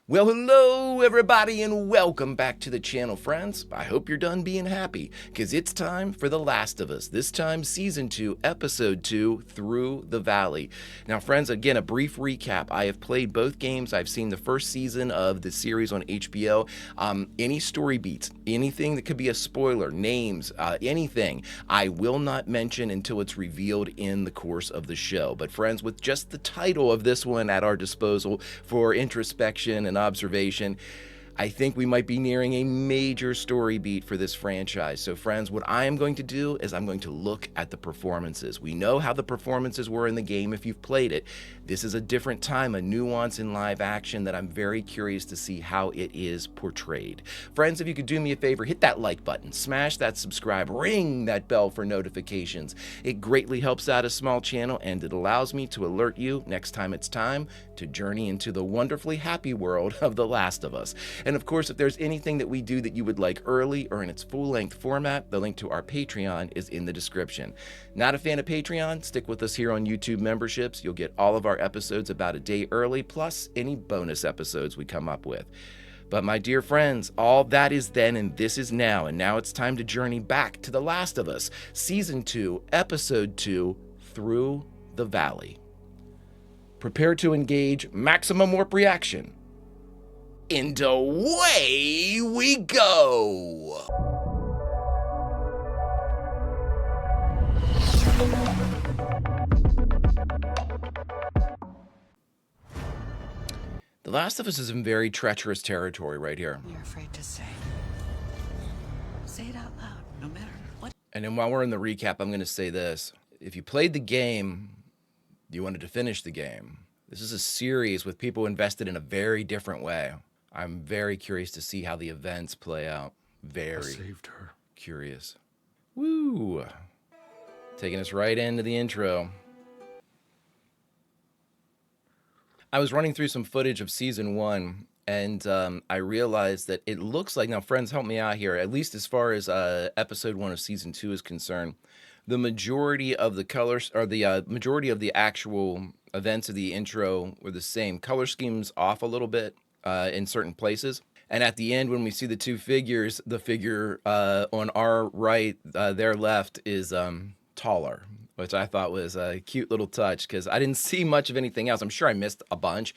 Well, hello everybody and welcome back to the channel, friends. I hope you're done being happy, because it's time for The Last of Us. This time, Season 2, Episode 2, Through the Valley. Now, friends, again, a brief recap. I have played both games. I've seen the first season of the series on HBO. Any story beats, anything that could be a spoiler, names, anything, I will not mention until it's revealed in the course of the show. But friends, with just the title of this one at our disposal for introspection and observation, I think we might be nearing a major story beat for this franchise. So friends, what I am going to do is I'm going to look at the performances. We know how the performances were in the game if you've played it. This is a different time, a nuance in live action that I'm very curious to see how it is portrayed. Friends, if you could do me a favor, hit that like button, smash that subscribe, ring that bell for notifications. It greatly helps out a small channel and it allows me to alert you next time it's time to journey into the wonderfully happy world of The Last of Us. And of course, if there's anything that we do that you would like early or in its full-length format, the link to our Patreon is in the description. Not a fan of Patreon? Stick with us here on YouTube memberships. You'll get all of our episodes about a day early, plus any bonus episodes we come up with. But my dear friends, all that is then and this is now, and now it's time to journey back to The Last of Us, Season 2, Episode 2, Through the Valley. Prepare to engage maximum warp reaction. And away we go! The Last of Us is in very treacherous territory right here. You're afraid to say. Say it out loud, no matter what. And then while we're in the recap, I'm going to say this. If you played the game, you wanted to finish the game. This is a series with people invested in a very different way. I'm very curious to see how the events play out. Very saved her. Curious. Woo! Taking us right into the intro. I was running through some footage of Season 1, and I realized that it looks like, now friends, help me out here, at least as far as Episode 1 of Season 2 is concerned, the majority of the colors, or the majority of the actual events of the intro were the same. Color scheme's off a little bit in certain places. And at the end, when we see the two figures, the figure on our right, their left, is taller, which I thought was a cute little touch because I didn't see much of anything else. I'm sure I missed a bunch,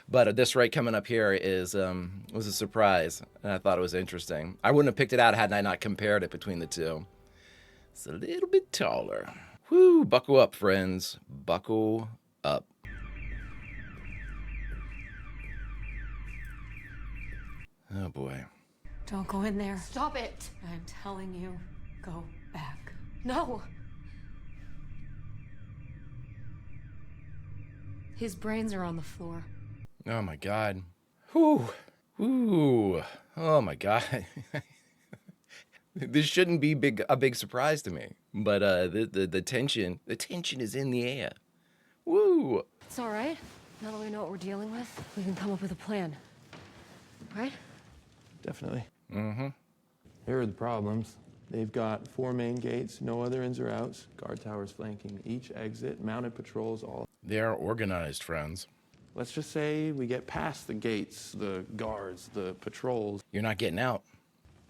but this right coming up here is was a surprise, and I thought it was interesting. I wouldn't have picked it out had I not compared it between the two. It's a little bit taller. Whoo, buckle up, friends. Buckle up. Oh, boy. Don't go in there. Stop it! I'm telling you, go back. No! His brains are on the floor. Oh, my God. Whew. Ooh. Oh, my God. This shouldn't be a big surprise to me. But the tension is in the air. Woo. It's all right. Now that we know what we're dealing with, we can come up with a plan. Right? Definitely. Mm-hmm. Here are the problems. They've got 4 main gates, no other ins or outs, guard towers flanking each exit, mounted patrols, all. They are organized, friends. Let's just say we get past the gates, the guards, the patrols. You're not getting out.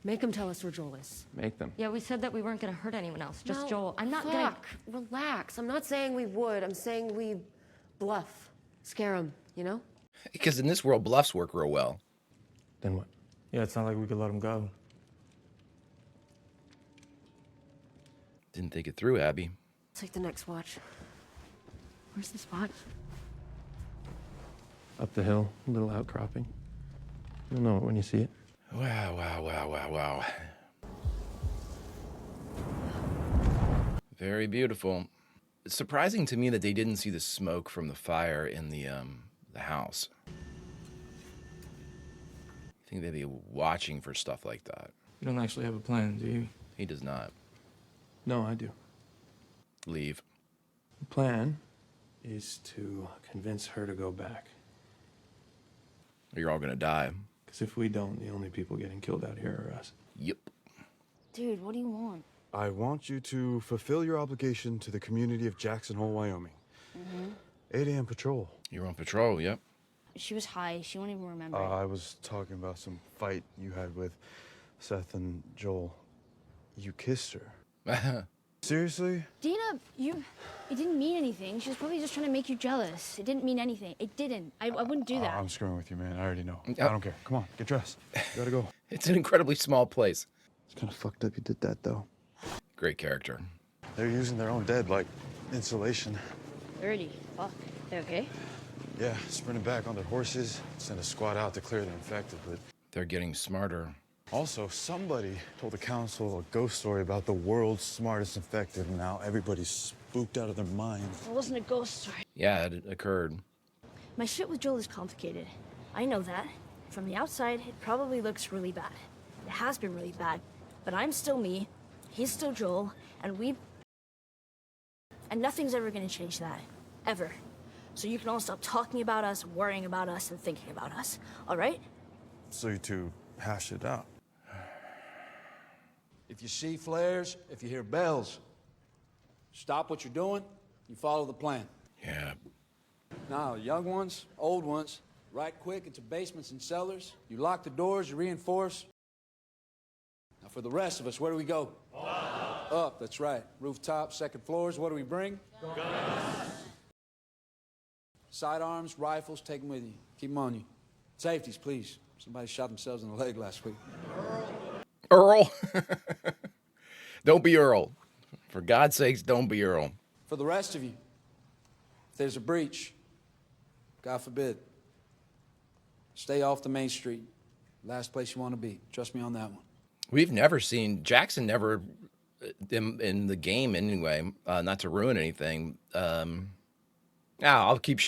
Make him tell us where Joel is. Make them. Yeah, we said that we weren't gonna hurt anyone else, just No, Joel. I'm not fuck. Relax. I'm not saying we would. I'm saying we bluff. Scare him, you know? Because in this world, bluffs work real well. Then what? Yeah, it's not like we could let him go. Didn't think it through, Abby. Take the next watch. Where's the spot? Up the hill, a little outcropping. You'll know it when you see it. Wow, wow, wow, wow, wow. Very beautiful. It's surprising to me that they didn't see the smoke from the fire in the house. I think they'd be watching for stuff like that. You don't actually have a plan, do you? He does not. No, I do. Leave. The plan is to convince her to go back. You're all gonna die. Because if we don't, the only people getting killed out here are us. Yep. Dude, what do you want? I want you to fulfill your obligation to the community of Jackson Hole, Wyoming. 8 a.m. patrol. You're on patrol, yep. She was high. She won't even remember. I was talking about some fight you had with Seth and Joel. You kissed her. Seriously? Dina, it didn't mean anything. She was probably just trying to make you jealous. It didn't mean anything. It didn't. I wouldn't do that. I'm screwing with you, man. I already know. I don't care. Come on, get dressed. You gotta go. It's an incredibly small place. It's kind of fucked up you did that, though. Great character. They're using their own dead like insulation. 30. Fuck. They okay? Yeah, sprinting back on their horses. Sent a squad out to clear the infected, but... They're getting smarter. Also, somebody told the council a ghost story about the world's smartest infected, and now everybody's spooked out of their minds. It wasn't a ghost story. Yeah, it occurred. My shit with Joel is complicated. I know that. From the outside, it probably looks really bad. It has been really bad. But I'm still me, he's still Joel, and nothing's ever gonna change that. Ever. So you can all stop talking about us, worrying about us, and thinking about us. All right? So you two hash it out. If you see flares, if you hear bells, stop what you're doing, you follow the plan. Yeah. Now, young ones, old ones, right quick into basements and cellars. You lock the doors, you reinforce. Now, for the rest of us, where do we go? Up, that's right. Rooftop, second floors, what do we bring? Guns. Sidearms, rifles, take them with you. Keep them on you. Safeties, please. Somebody shot themselves in the leg last week. Earl. Don't be Earl. For God's sakes, don't be Earl. For the rest of you, if there's a breach, God forbid, stay off the main street. Last place you want to be. Trust me on that one. We've never seen Jackson never in the game anyway. Not to ruin anything. I'll keep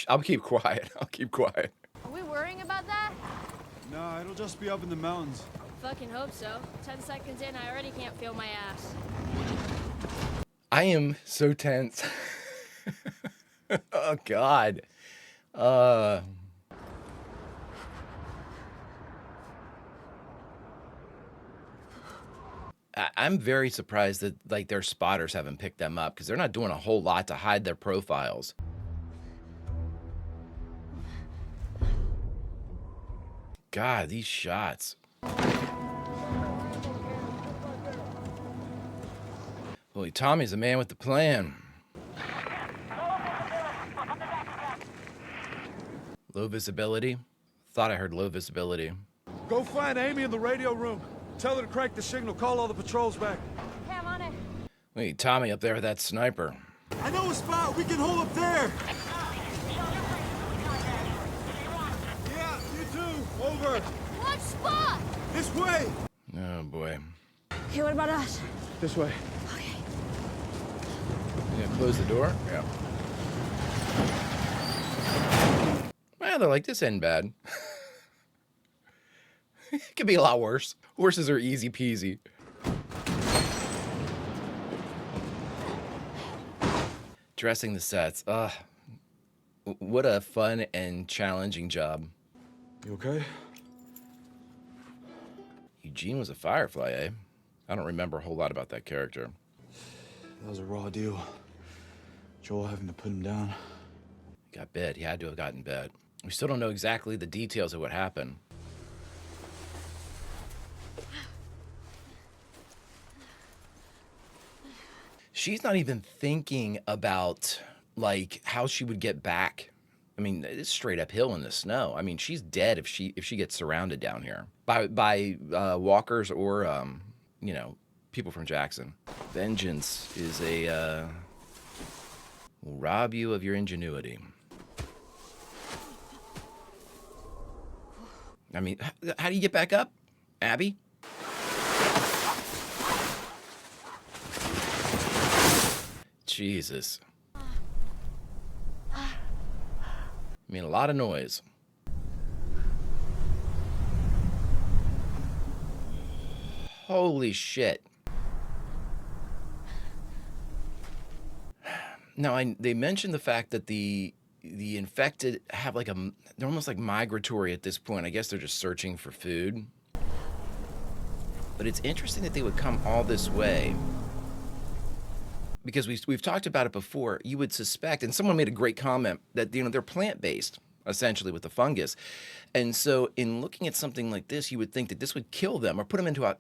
quiet. I'll keep quiet. Are we worrying about that? Nah, it'll just be up in the mountains. Fucking hope so. 10 seconds in, I already can't feel my ass. I am so tense. Oh God. I'm very surprised that like their spotters haven't picked them up because they're not doing a whole lot to hide their profiles. God, these shots. Boy, Tommy's the man with the plan. Low visibility. Thought I heard low visibility. Go find Amy in the radio room. Tell her to crank the signal. Call all the patrols back. Okay, I'm on it. Wait, Tommy up there with that sniper. I know a spot. We can hold up there. Yeah, you too. Over. What spot? This way. Oh boy. Okay, what about us? This way. Okay. You gonna close the door? Yeah. Well, they're like, this ain't bad. It could be a lot worse. Horses are easy peasy. Dressing the sets. What a fun and challenging job. You okay? Eugene was a Firefly, eh? I don't remember a whole lot about that character. That was a raw deal. Joel having to put him down. He got bit. He had to have gotten bit. We still don't know exactly the details of what happened. She's not even thinking about, like, how she would get back. I mean, it's straight uphill in the snow. I mean, she's dead if she gets surrounded down here by walkers or, you know, people from Jackson. Vengeance is will rob you of your ingenuity. I mean, how do you get back up, Abby? Jesus. I mean, a lot of noise. Holy shit. Now, they mentioned the fact that the infected have like they're almost like migratory at this point. I guess they're just searching for food. But it's interesting that they would come all this way. Because we've talked about it before, you would suspect, and someone made a great comment, that, you know, they're plant-based. essentially, with the fungus. And so in looking at something like this, you would think that this would kill them or put them into a,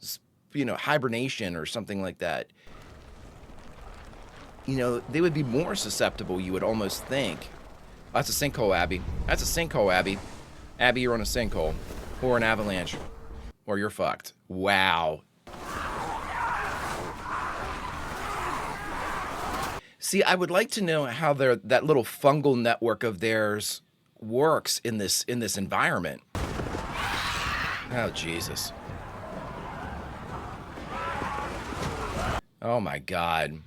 hibernation or something like that. They would be more susceptible, you would almost think. That's a sinkhole, Abby. That's a sinkhole, Abby. Abby, you're on a sinkhole. Or an avalanche. Or you're fucked. Wow. See, I would like to know how that little fungal network of theirs works in this environment. Oh, Jesus. Oh, my God.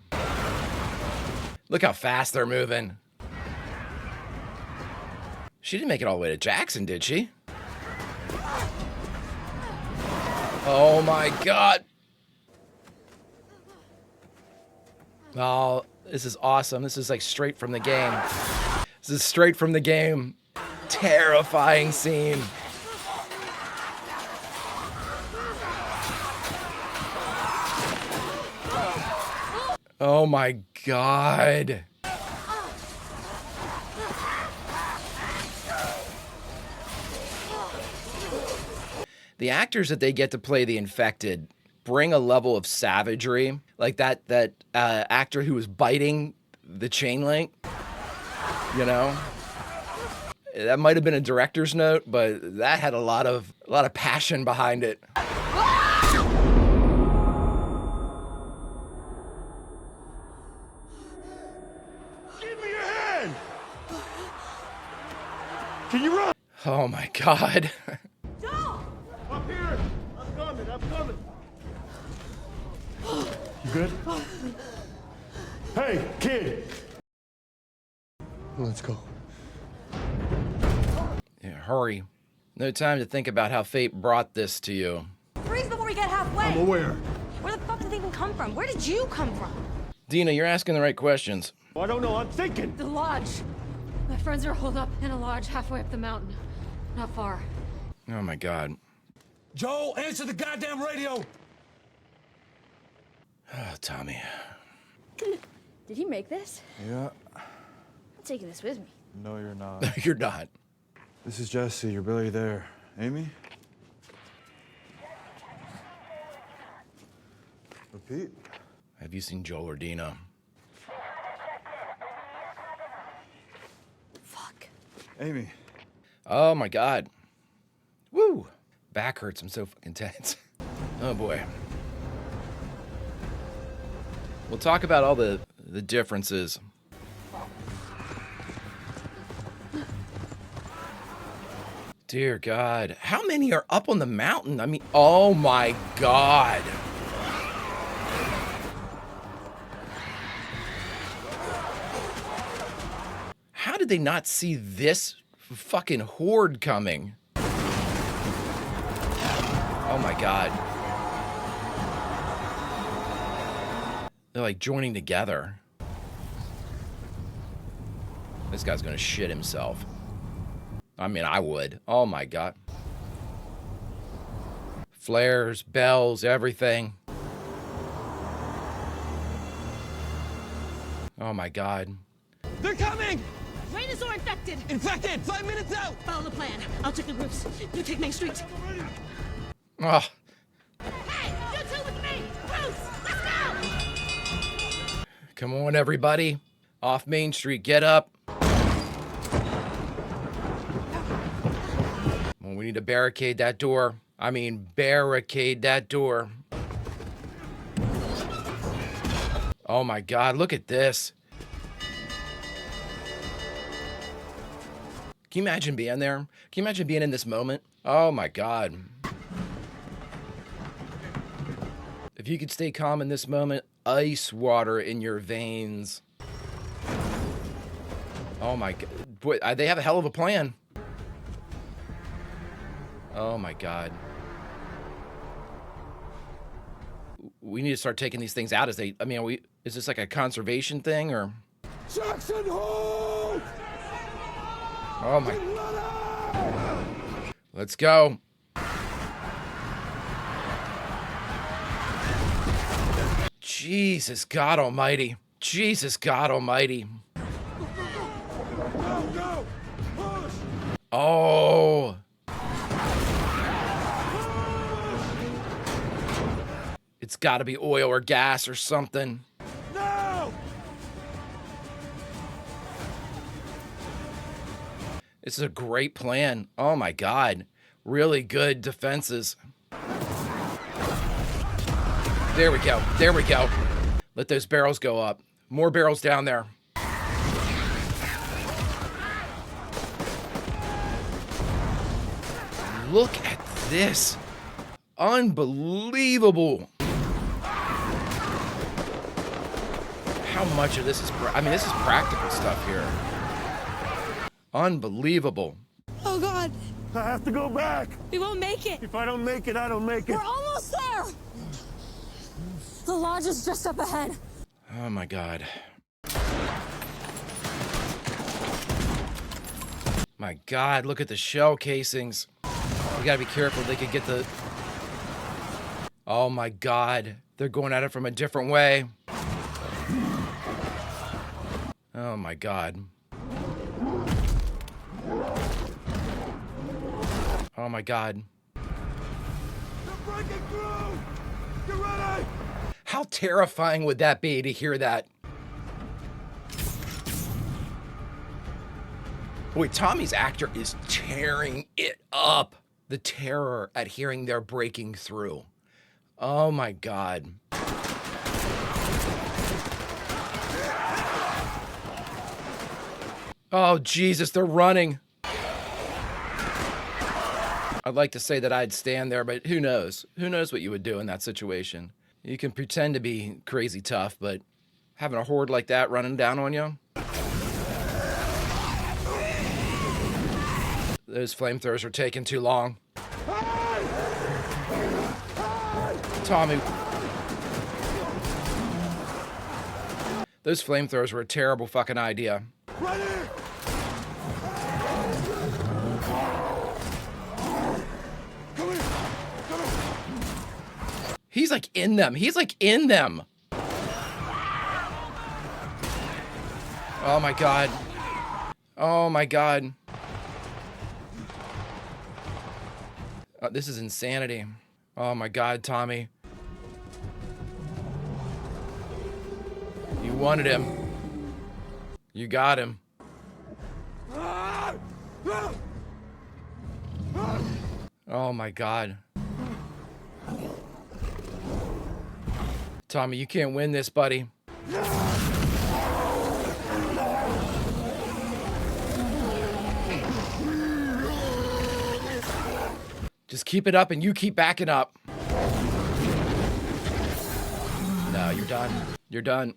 Look how fast they're moving. She didn't make it all the way to Jackson, did she? Oh, my God. Oh, this is awesome. This is like straight from the game. This is straight from the game. Terrifying scene. Oh my God. The actors that they get to play the infected bring a level of savagery, like that actor who was biting the chain link. That might have been a director's note, but that had a lot of passion behind it. Give me your hand! Can you run? Oh my God. Up here! I'm coming! You good? Hey, kid! Let's go. Yeah, hurry. No time to think about how fate brought this to you. Freeze before we get halfway! I'm aware. Where the fuck did they even come from? Where did you come from? Dina, you're asking the right questions. I don't know, I'm thinking. The lodge. My friends are holed up in a lodge halfway up the mountain. Not far. Oh my God. Joel, answer the goddamn radio! Oh, Tommy. Did he make this? Yeah. I'm taking this with me. No, you're not. You're not. This is Jesse. You're barely there. Amy? Repeat. Have you seen Joel or Dina? Fuck. Amy. Oh my God. Woo. Back hurts. I'm so fucking tense. Oh boy. We'll talk about all the differences. Dear God. How many are up on the mountain? I mean, oh my God. How did they not see this fucking horde coming? Oh my God. They're like joining together. This guy's gonna shit himself. I mean, I would. Oh my God. Flares, bells, everything. Oh my God. They're coming! Rainosaur infected! Infected! 5 minutes out! Follow the plan. I'll take the roofs. You take Main Street. Oh. Hey! You two with me! Bruce! Let's go! Come on, everybody. Off Main Street, get up. Well, we need to barricade that door. I mean, barricade that door. Oh my God, look at this. Can you imagine being there? Can you imagine being in this moment? Oh my God. If you could stay calm in this moment, ice water in your veins. Oh my God. Boy, they have a hell of a plan. Oh my God. We need to start taking these things out as they, I mean, is this like a conservation thing or? Jackson, hold! Oh my. Let's go. Jesus God Almighty. Jesus God Almighty. Go, go! Push! Oh. It's got to be oil or gas or something. No! This is a great plan. Oh my God. Really good defenses. There we go. There we go. Let those barrels go up. More barrels down there. Look at this. Unbelievable. How much of this is, I mean, this is practical stuff here. Unbelievable. Oh, God. I have to go back. We won't make it. If I don't make it, I don't make it. We're almost there. The lodge is just up ahead. Oh my God. My God, look at the shell casings. You gotta be careful, they could get the... Oh my God, they're going at it from a different way. Oh my God. Oh my God. They're breaking through! Get ready! How terrifying would that be to hear that? Boy, Tommy's actor is tearing it up. The terror at hearing they're breaking through. Oh my God. Oh Jesus, they're running. I'd like to say that I'd stand there, but who knows? Who knows what you would do in that situation? You can pretend to be crazy tough, but having a horde like that running down on you? Those flamethrowers are taking too long. Tommy. Those flamethrowers were a terrible fucking idea. He's like in them. He's like in them. Oh my God. Oh my God. Oh, this is insanity. Oh my God, Tommy. You wanted him. You got him. Oh my God. Tommy, you can't win this, buddy. Just keep it up and you keep backing up. No, you're done. You're done.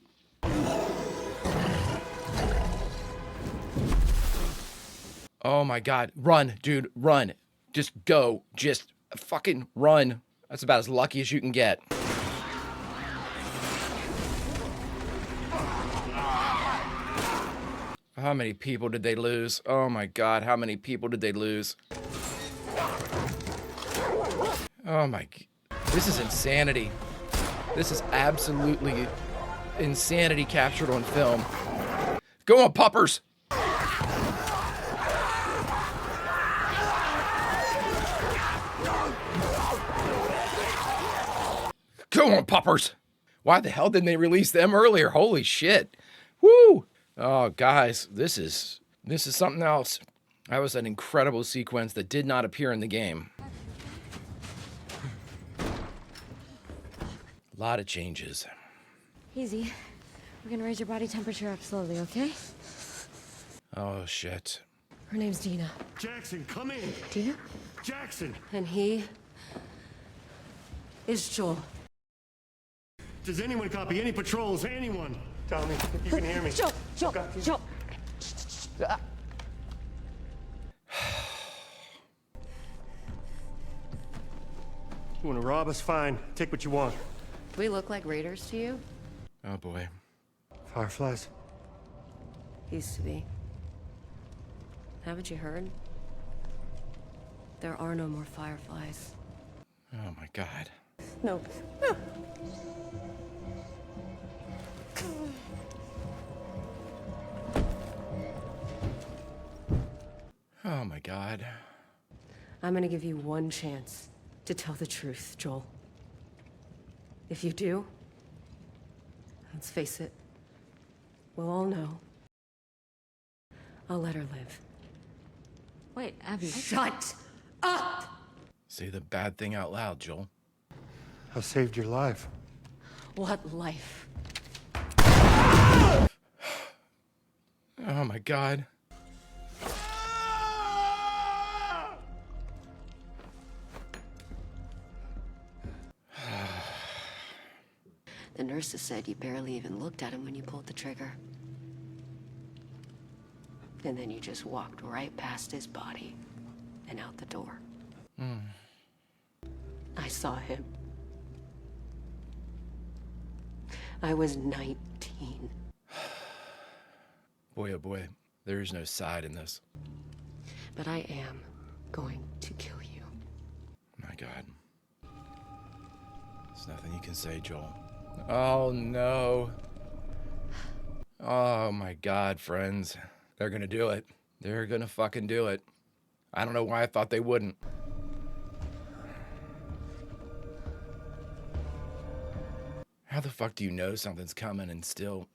Oh my God. Run, dude, run. Just go. Just fucking run. That's about as lucky as you can get. How many people did they lose? Oh my God, how many people did they lose? Oh my, this is insanity. This is absolutely insanity captured on film. Go on, puppers! Go on, puppers! Why the hell didn't they release them earlier? Holy shit. Woo! Oh, guys, this is something else. That was an incredible sequence that did not appear in the game. A lot of changes. Easy. We're gonna raise your body temperature up slowly, okay? Oh, shit. Her name's Dina. Jackson, come in. Dina? Jackson. And he is Joel. Does anyone copy any patrols? Anyone? Tommy, if you can hear me. Joel! Joel! You want to rob us? Fine. Take what you want. Do we look like raiders to you? Oh, boy. Fireflies? Used to be. Haven't you heard? There are no more fireflies. Oh, my God. No. Oh my God. I'm gonna give you one chance to tell the truth, Joel. If you do, let's face it, we'll all know. I'll let her live. Wait, Abby. Shut up! Say the bad thing out loud, Joel. I saved your life. What life? Oh my God. The nurses said you barely even looked at him when you pulled the trigger. And then you just walked right past his body and out the door. I saw him. I was 19. Boy, oh boy, there is no side in this. But I am going to kill you. My God. There's nothing you can say, Joel. Oh no. Oh my God, friends. They're gonna do it. They're gonna fucking do it. I don't know why I thought they wouldn't. How the fuck do you know something's coming and still...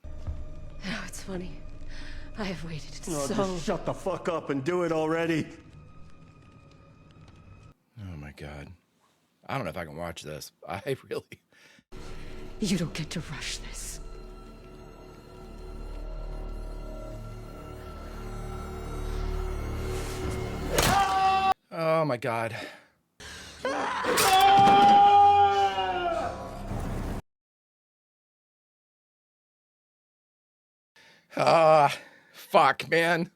Oh, it's funny. I have waited Oh, so... just shut the fuck up and do it already. Oh my God. I don't know if I can watch this. I really... You don't get to rush this. Oh my God. Fuck, man.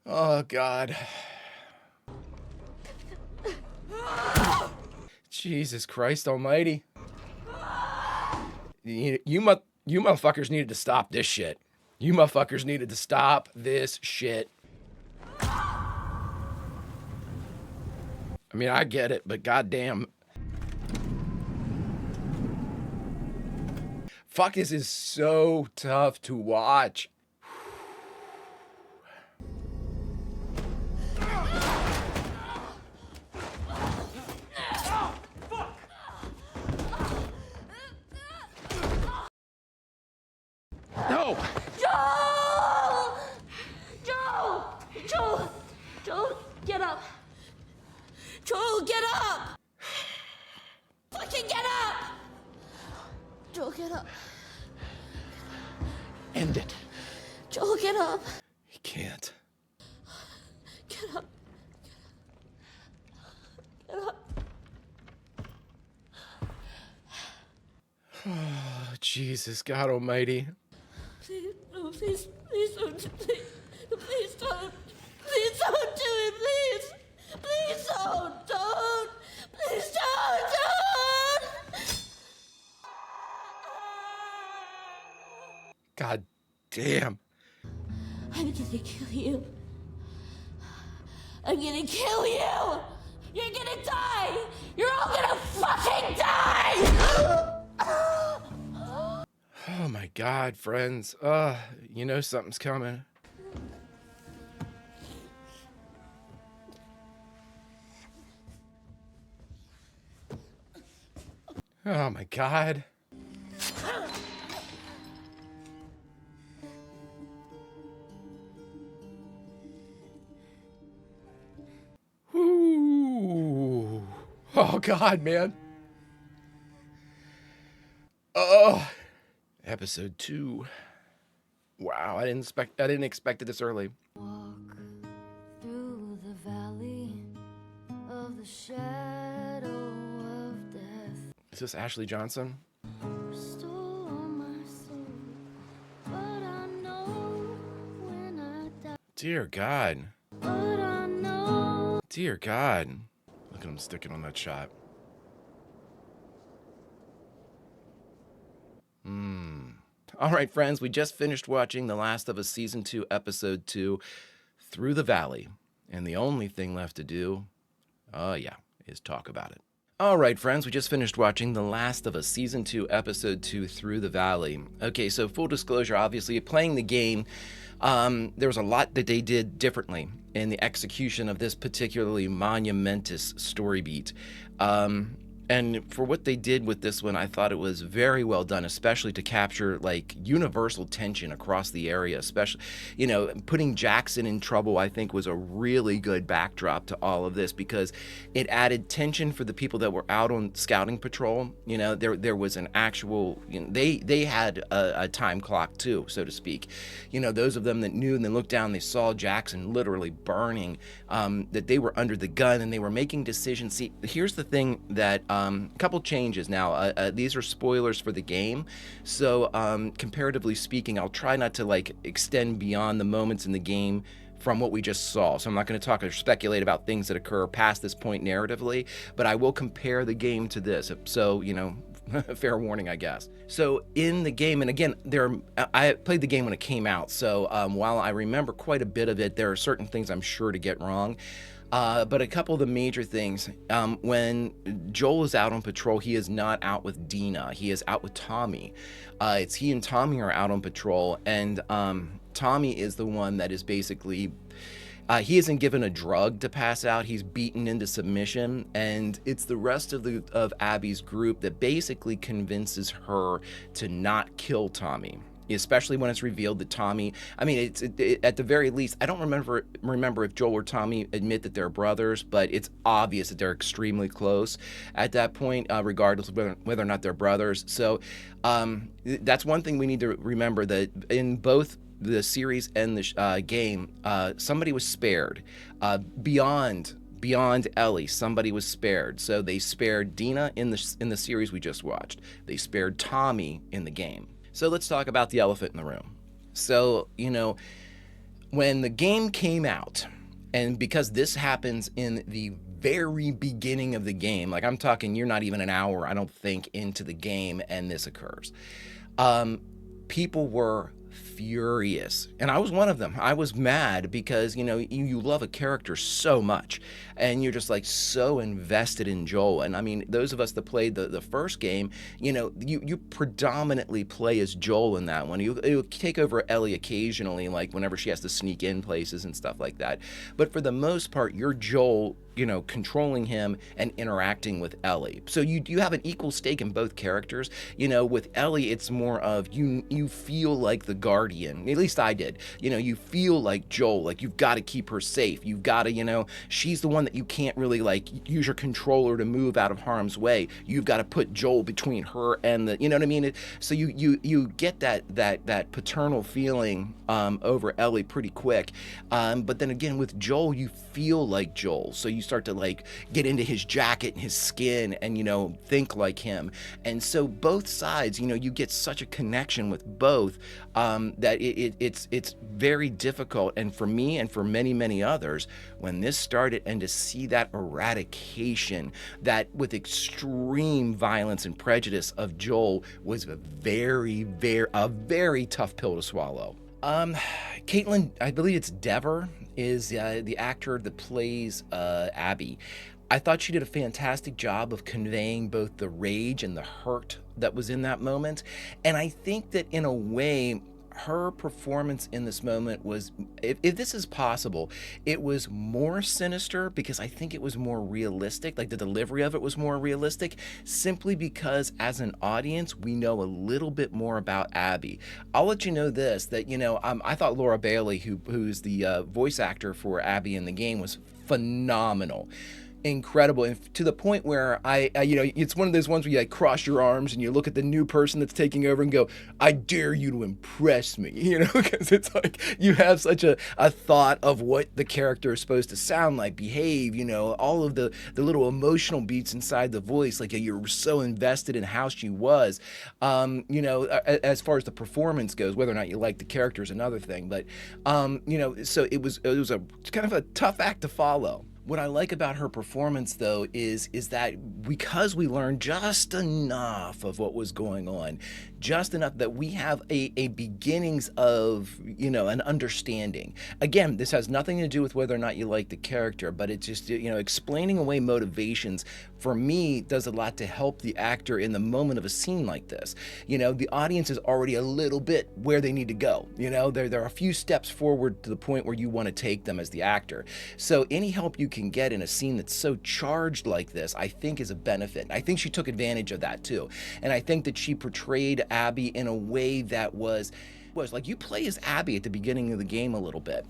Oh God. Jesus Christ almighty. You motherfuckers needed to stop this shit. You motherfuckers needed to stop this shit. I mean, I get it, but goddamn. Fuck, this is so tough to watch. No! Joel! Joel! Joel! Joel, get up! Joel, get up! Fucking get up! Joel, get up. End it. Joel, get up. He can't. Get up. Get up. Oh, Jesus, God almighty. Please, no, please, please don't, please don't. Please don't do it, please. Please don't. Please don't. God damn. I'm gonna kill you. I'm gonna kill you. You're gonna die. You're all gonna fucking die. Oh my God, friends. You know something's coming. Oh my God. Ooh. Oh God, man. Oh. Episode 2. Wow, I didn't expect it this early. Walk through the valley of the shadow of death. Is this Ashley Johnson? Stole my soul, but I know when I die. Dear God. But I know. Dear God. Look at him sticking on that shot. All right, friends, we just finished watching The Last of Us Season 2, Episode 2, Through the Valley. And the only thing left to do, is talk about it. All right, friends, we just finished watching The Last of Us Season 2, Episode 2, Through the Valley. Okay, so full disclosure, obviously, playing the game, there was a lot that they did differently in the execution of this particularly monumentous story beat. And for what they did with this one, I thought it was very well done, especially to capture like universal tension across the area, especially, you know, putting Jackson in trouble, I think was a really good backdrop to all of this because it added tension for the people that were out on scouting patrol. You know, there was an actual, you know, they had a time clock too, so to speak. You know, those of them that knew and then looked down, they saw Jackson literally burning, that they were under the gun and they were making decisions. See, here's the thing that, a couple changes now. These are spoilers for the game, so comparatively speaking, I'll try not to like extend beyond the moments in the game from what we just saw. So I'm not going to talk or speculate about things that occur past this point narratively, but I will compare the game to this. So, you know, fair warning, I guess. So in the game, and again, I played the game when it came out, so while I remember quite a bit of it, there are certain things I'm sure to get wrong. But a couple of the major things, when Joel is out on patrol, he is not out with Dina. He is out with Tommy. It's he and Tommy are out on patrol, and Tommy is the one that is basically, he isn't given a drug to pass out. He's beaten into submission, and it's the rest of Abby's group that basically convinces her to not kill Tommy. Especially when it's revealed that Tommy, I mean, at the very least, I don't remember if Joel or Tommy admit that they're brothers, but it's obvious that they're extremely close at that point, regardless of whether or not they're brothers. So that's one thing we need to remember, that in both the series and the game, somebody was spared. Beyond Ellie, somebody was spared. So they spared Dina in the series we just watched. They spared Tommy in the game. So let's talk about the elephant in the room. So, you know, when the game came out, and because this happens in the very beginning of the game, like I'm talking, you're not even an hour, I don't think, into the game, and this occurs. People were furious, and I was one of them. I was mad because, you know, you love a character so much, and you're just like so invested in Joel. And I mean, those of us that played the first game, you know, you predominantly play as Joel in that one. You take over Ellie occasionally, like whenever she has to sneak in places and stuff like that, but for the most part, you're Joel, you know, controlling him and interacting with Ellie. So you have an equal stake in both characters. You know, with Ellie, it's more of you feel like the guardian. At least I did. You know, you feel like Joel, like you've got to keep her safe. You've got to, you know, she's the one that you can't really like use your controller to move out of harm's way. You've got to put Joel between her and the, you know what I mean? So you get that paternal feeling over Ellie pretty quick. But then again, with Joel, you feel like Joel. So you start to like get into his jacket and his skin and, you know, think like him. And so both sides, you know, you get such a connection with both that it's very difficult. And for me and for many others, when this started, and to see that eradication, that with extreme violence and prejudice of Joel, was a very tough pill to swallow. Caitlin, I believe it's Dever, is the actor that plays Abby. I thought she did a fantastic job of conveying both the rage and the hurt that was in that moment. And I think that in a way, her performance in this moment was, if this is possible, it was more sinister because I think it was more realistic, like the delivery of it was more realistic, simply because as an audience, we know a little bit more about Abby. I'll let you know this, that, you know, I thought Laura Bailey, who's the voice actor for Abby in the game, was phenomenal. Incredible, and to the point where I you know, it's one of those ones where you like cross your arms and you look at the new person that's taking over and go, I dare you to impress me, you know, because it's like you have such a thought of what the character is supposed to sound like, behave, you know, all of the little emotional beats inside the voice, like you're so invested in how she was. You know, as far as the performance goes, whether or not you like the character is another thing, but you know, so it was a kind of a tough act to follow. What I like about her performance, though, is that because we learned just enough of what was going on, just enough that we have a beginnings of, an understanding. Again, this has nothing to do with whether or not you like the character, but it's just, explaining away motivations, for me, does a lot to help the actor in the moment of a scene like this. The audience is already a little bit where they need to go. There are a few steps forward to the point where you want to take them as the actor. So any help you can get in a scene that's so charged like this, I think is a benefit. I think she took advantage of that too. And I think that she portrayed Abby in a way that was like, you play as Abby at the beginning of the game a little bit,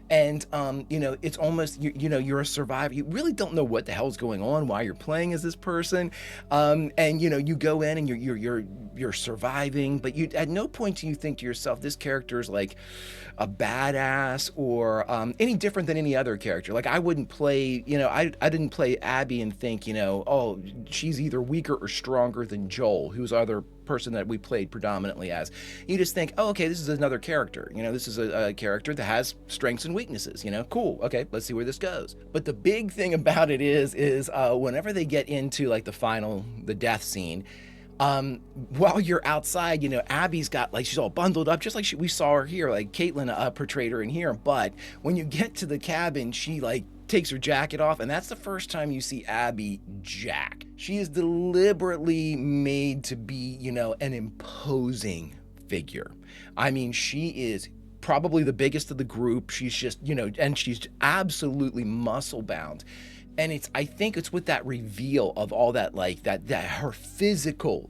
and it's almost you're a survivor. You really don't know what the hell's going on while you're playing as this person, and you go in and you're surviving, but you at no point do you think to yourself, this character is like a badass or any different than any other character. Like, I wouldn't play, I didn't play Abby and think, oh, she's either weaker or stronger than Joel, who's other person that we played predominantly as. You just think, oh, okay, this is another character. This is a character that has strengths and weaknesses. Cool. Okay, let's see where this goes. But the big thing about it is whenever they get into like the death scene, while you're outside, Abby's got like, she's all bundled up, just like we saw her here, like Caitlin portrayed her in here. But when you get to the cabin, she like takes her jacket off, and that's the first time you see Abby jack. She is deliberately made to be, an imposing figure. I mean, she is probably the biggest of the group. She's just, and she's absolutely muscle bound. And I think it's with that reveal of all that, like that her physically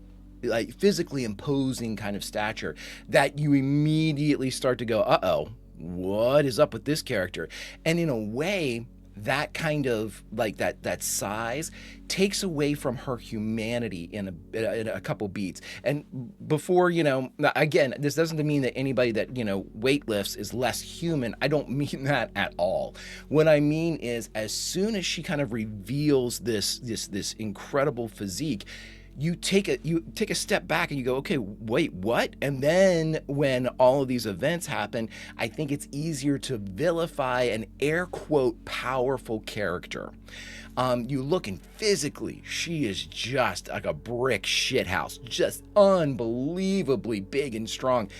imposing kind of stature, that you immediately start to go, uh-oh, what is up with this character? And in a way, that kind of like that size takes away from her humanity in a couple beats. And before, again, this doesn't mean that anybody that, weight lifts is less human. I don't mean that at all. What I mean is, as soon as she kind of reveals this incredible physique, you take a step back and you go, okay, wait, what? And then when all of these events happen, I think it's easier to vilify an air quote powerful character. You look, and physically, she is just like a brick shithouse, just unbelievably big and strong.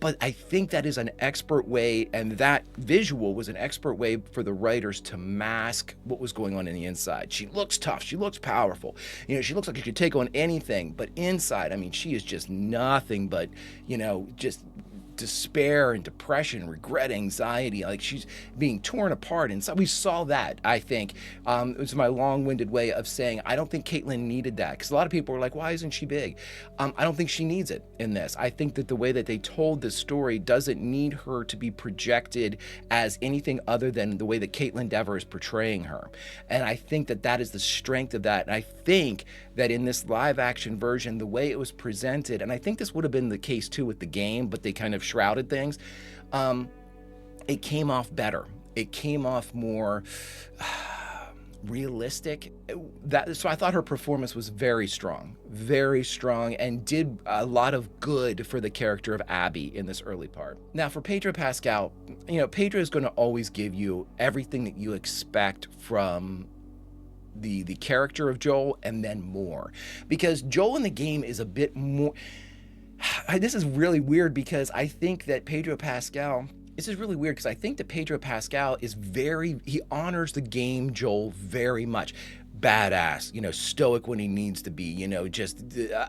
But I think that is an expert way, and that visual was an expert way for the writers to mask what was going on in the inside. She looks tough. She looks powerful. She looks like she could take on anything. But inside, I mean, she is just nothing but, just despair and depression, regret, anxiety. Like, she's being torn apart. And so we saw that, I think. It was my long-winded way of saying I don't think Caitlin needed that, because a lot of people were like, why isn't she big? I don't think she needs it in this. I think that the way that they told this story doesn't need her to be projected as anything other than the way that Caitlin Dever is portraying her. And I think that is the strength of that. And I think that in this live action version, the way it was presented, and I think this would have been the case too with the game, but they kind of shrouded things, it came off better. It came off more realistic. So I thought her performance was very strong, and did a lot of good for the character of Abby in this early part. Now for Pedro Pascal, Pedro is going to always give you everything that you expect from the character of Joel, and then more, because Joel in the game is a bit more. This is really weird because I think that Pedro Pascal. This is really weird because I think that Pedro Pascal is he honors the game Joel very much. Badass, stoic when he needs to be, just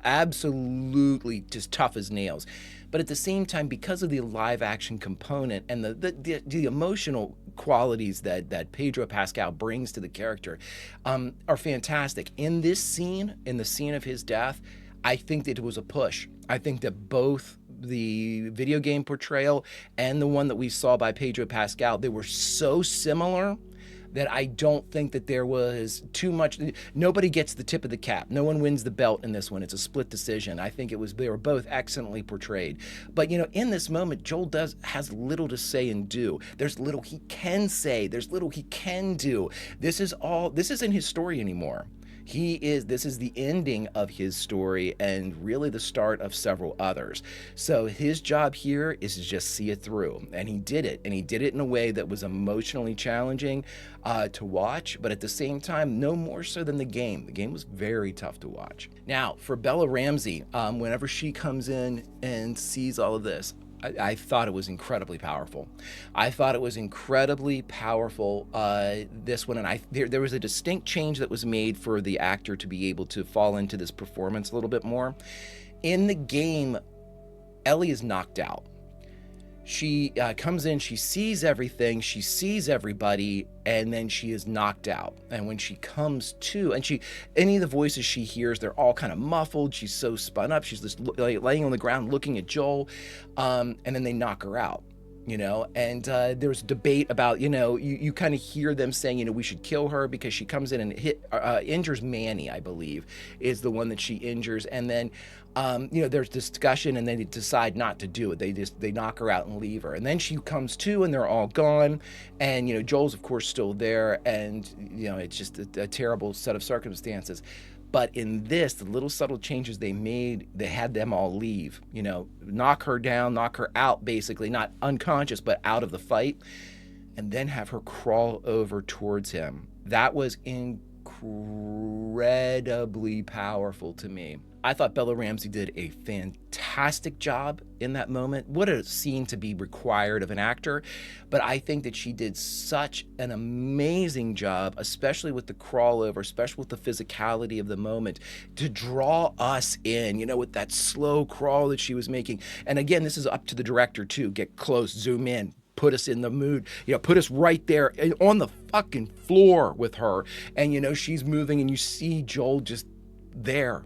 absolutely just tough as nails. But at the same time, because of the live action component and the emotional qualities that Pedro Pascal brings to the character are fantastic. In this scene, in the scene of his death, I think that it was a push. I think that both the video game portrayal and the one that we saw by Pedro Pascal, they were so similar that I don't think that there was too much. Nobody gets the tip of the cap. No one wins the belt in this one. It's a split decision. I think they were both excellently portrayed. But in this moment, Joel has little to say and do. There's little he can say. There's little he can do. This isn't his story anymore. This is the ending of his story and really the start of several others. So his job here is to just see it through. And he did it. And he did it in a way that was emotionally challenging to watch, but at the same time, no more so than the game. The game was very tough to watch. Now, for Bella Ramsey, whenever she comes in and sees all of this, I thought it was incredibly powerful. I thought it was incredibly powerful, this one, and there was a distinct change that was made for the actor to be able to fall into this performance a little bit more. In the game, Ellie is knocked out. She comes in, she sees everything, she sees everybody, and then she is knocked out. And when she comes to, and any of the voices she hears, they're all kind of muffled. She's so spun up. She's just laying on the ground looking at Joel, and then they knock her out. And there was debate about, you kind of hear them saying, we should kill her because she comes in and injures Manny, I believe, is the one that she injures. And then, there's discussion and then they decide not to do it. They knock her out and leave her. And then she comes to and they're all gone. And, Joel's of course still there. And, it's just a terrible set of circumstances. But in this, the little subtle changes they made, they had them all leave, knock her down, knock her out, basically, not unconscious, but out of the fight, and then have her crawl over towards him. That was incredibly powerful to me. I thought Bella Ramsey did a fantastic job in that moment. What a scene to be required of an actor. But I think that she did such an amazing job, especially with the crawl over, especially with the physicality of the moment, to draw us in, with that slow crawl that she was making. And again, this is up to the director too. Get close, zoom in, put us in the mood, put us right there on the fucking floor with her. And, she's moving and you see Joel just there,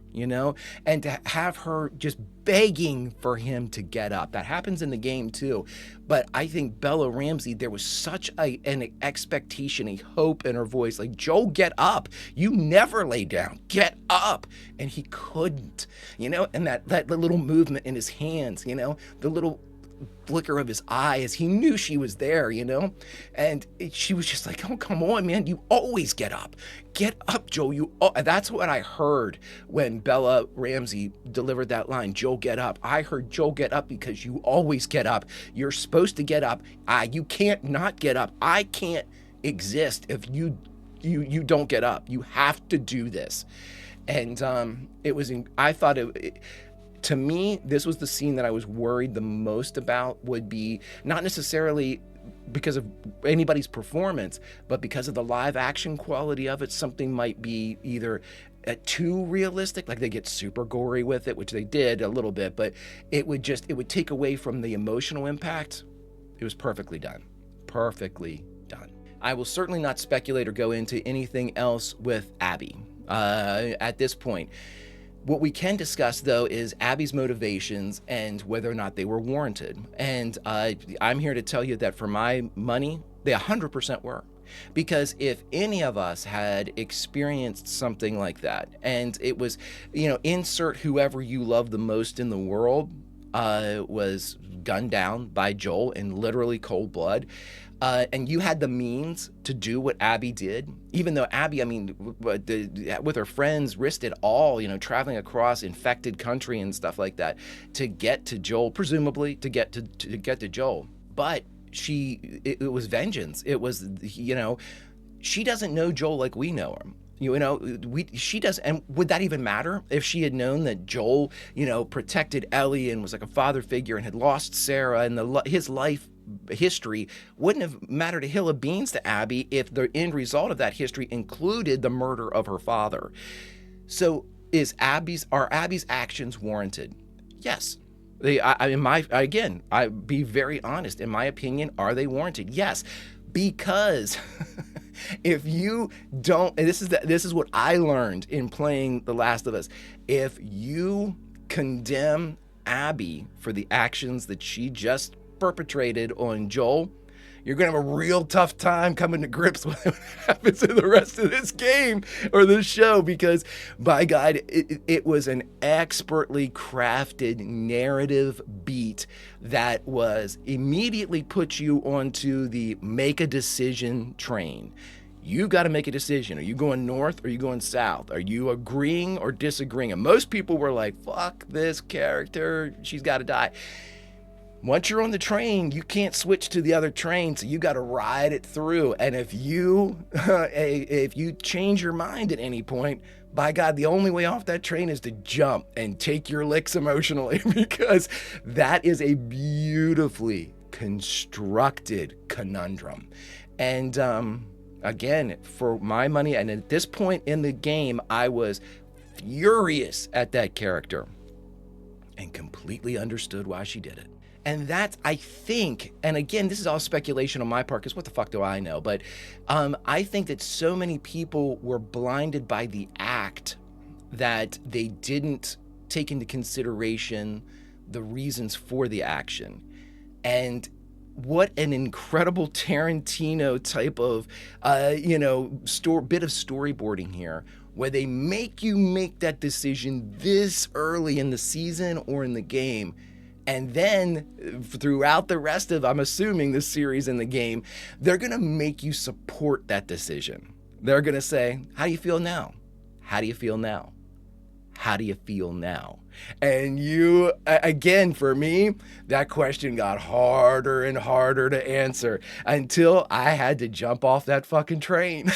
and to have her just begging for him to get up. That happens in the game too. But I think Bella Ramsey, there was such an expectation, a hope in her voice, like, Joel, get up. You never lay down. Get up. And he couldn't, and that little movement in his hands, the little flicker of his eye as he knew she was there, and she was just like, oh, come on, man, you always get up. Get up, Joel. That's what I heard when Bella Ramsey delivered that line, Joel, get up. I heard, Joel, get up because you always get up. You're supposed to get up. You can't not get up. I can't exist if you don't get up. You have to do this. And I thought to me, this was the scene that I was worried the most about, would be not necessarily because of anybody's performance, but because of the live action quality of it. Something might be either too realistic, like they get super gory with it, which they did a little bit, but it would take away from the emotional impact. It was perfectly done. Perfectly done. I will certainly not speculate or go into anything else with Abby at this point. What we can discuss, though, is Abby's motivations and whether or not they were warranted. And I'm here to tell you that for my money, they 100% were. Because if any of us had experienced something like that, and it was, insert whoever you love the most in the world was gunned down by Joel in literally cold blood, and you had the means to do what Abby did, even though Abby, with her friends, risked it all, traveling across infected country and stuff like that to get to Joel, presumably to get to Joel. But it was vengeance. It was, she doesn't know Joel like we know him. She does, and would that even matter if she had known that Joel, protected Ellie and was like a father figure and had lost Sarah, and his life history wouldn't have mattered a hill of beans to Abby if the end result of that history included the murder of her father. So are Abby's actions warranted? Yes. I be very honest, in my opinion, are they warranted? Yes, because if you don't, and this is what I learned in playing The Last of Us, if you condemn Abby for the actions that she just perpetrated on Joel, you're going to have a real tough time coming to grips with what happens in the rest of this game or this show, because, by God, it was an expertly crafted narrative beat that was immediately put you onto the make a decision train. You got to make a decision. Are you going north or are you going south? Are you agreeing or disagreeing? And most people were like, fuck this character, she's got to die. Once you're on the train, you can't switch to the other train, so you got to ride it through. And if you change your mind at any point, by God, the only way off that train is to jump and take your licks emotionally, because that is a beautifully constructed conundrum. And again, for my money, and at this point in the game, I was furious at that character and completely understood why she did it. And that's, I think, and again, this is all speculation on my part, because what the fuck do I know? But I think that so many people were blinded by the act that they didn't take into consideration the reasons for the action. And what an incredible Tarantino type of, bit of storyboarding here, where they make you make that decision this early in the season or in the game. And then throughout the rest of, I'm assuming, the series and the game, they're going to make you support that decision. They're going to say, how do you feel now? How do you feel now? How do you feel now? And you, again, for me, that question got harder and harder to answer until I had to jump off that fucking train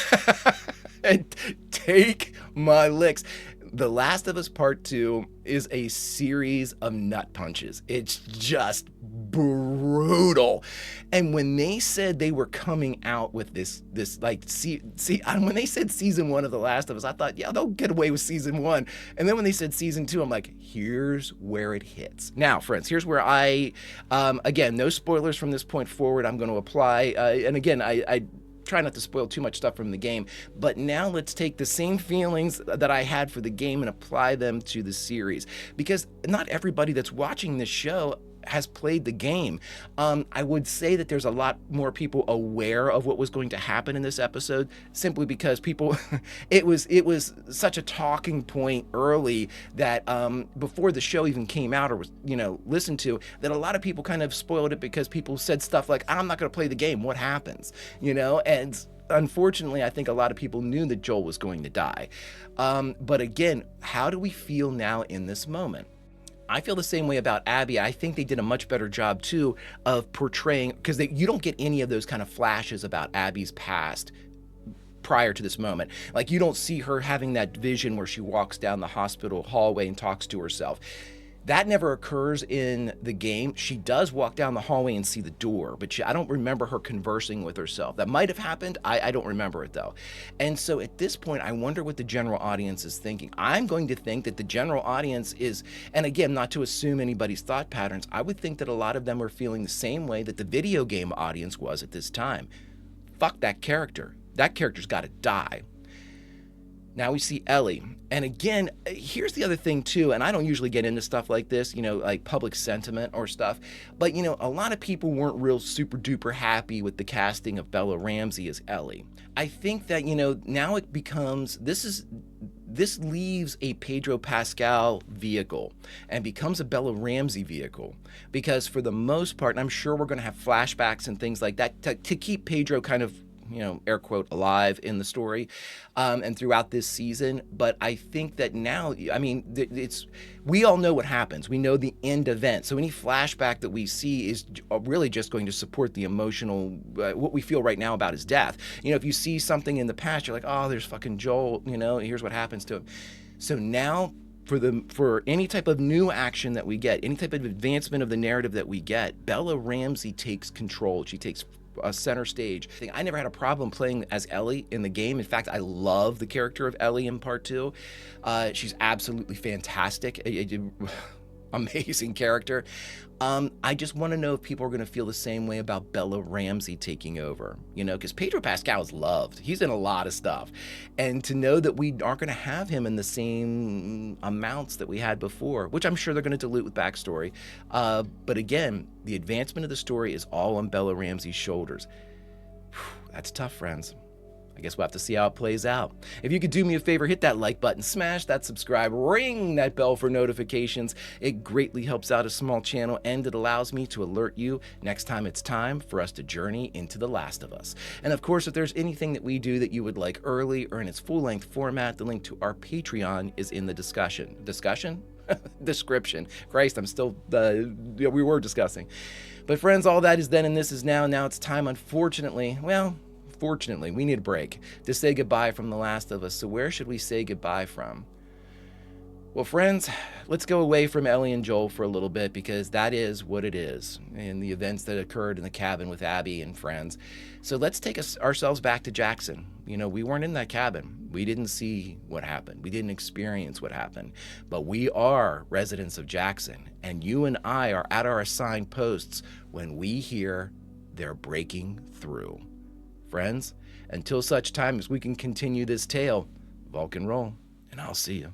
and take my licks. The Last of Us Part 2 is a series of nut punches. It's just brutal. And when they said they were coming out with this when they said season 1 of The Last of Us, I thought, yeah, they'll get away with season 1. And then when they said season 2, I'm like, here's where it hits. Now, friends, here's where again, no spoilers from this point forward. I'm going to apply, and again, I try not to spoil too much stuff from the game, but now let's take the same feelings that I had for the game and apply them to the series, because not everybody that's watching this show has played the game. I would say that there's a lot more people aware of what was going to happen in this episode, simply because people, it was such a talking point early that before the show even came out or was, listened to, that a lot of people kind of spoiled it because people said stuff like, I'm not going to play the game, what happens? And unfortunately, I think a lot of people knew that Joel was going to die. But again, how do we feel now in this moment? I feel the same way about Abby. I think they did a much better job too of portraying, because you don't get any of those kind of flashes about Abby's past prior to this moment. Like, you don't see her having that vision where she walks down the hospital hallway and talks to herself. That never occurs in the game. She does walk down the hallway and see the door, but I don't remember her conversing with herself. That might have happened. I don't remember it though. And so at this point, I wonder what the general audience is thinking. I'm going to think that the general audience is, and again, not to assume anybody's thought patterns, I would think that a lot of them are feeling the same way that the video game audience was at this time. Fuck that character. That character's got to die. Now we see Ellie. And again, here's the other thing too, and I don't usually get into stuff like this, like public sentiment or stuff, but a lot of people weren't real super duper happy with the casting of Bella Ramsey as Ellie. I think that, now it becomes, this leaves a Pedro Pascal vehicle and becomes a Bella Ramsey vehicle, because for the most part, and I'm sure we're going to have flashbacks and things like that to keep Pedro kind of, air quote, alive in the story and throughout this season. But I think that now, we all know what happens. We know the end event. So any flashback that we see is really just going to support the emotional, what we feel right now about his death. If you see something in the past, you're like, oh, there's fucking Joel, here's what happens to him. So now, for any type of new action that we get, any type of advancement of the narrative that we get, Bella Ramsey takes control. She takes a center stage. I never had a problem playing as Ellie in the game. In fact, I love the character of Ellie in Part 2. She's absolutely fantastic. Amazing character. I just want to know if people are going to feel the same way about Bella Ramsey taking over, because Pedro Pascal is loved. He's in a lot of stuff. And to know that we aren't going to have him in the same amounts that we had before, which I'm sure they're going to dilute with backstory. But again, the advancement of the story is all on Bella Ramsey's shoulders. That's tough, friends. I guess we'll have to see how it plays out. If you could do me a favor, hit that like button, smash that subscribe, ring that bell for notifications. It greatly helps out a small channel, and it allows me to alert you next time it's time for us to journey into The Last of Us. And of course, if there's anything that we do that you would like early or in its full-length format, the link to our Patreon is in the description. Christ, I'm still, we were discussing. But friends, all that is then and this is now. Now it's time, unfortunately, fortunately, we need a break to say goodbye from The Last of Us. So where should we say goodbye from? Well, friends, let's go away from Ellie and Joel for a little bit, because that is what it is, and the events that occurred in the cabin with Abby and friends. So let's take ourselves back to Jackson. You know, we weren't in that cabin. We didn't see what happened. We didn't experience what happened. But we are residents of Jackson, and you and I are at our assigned posts when we hear they're breaking through. Friends, until such time as we can continue this tale, Vulcan roll, and I'll see you.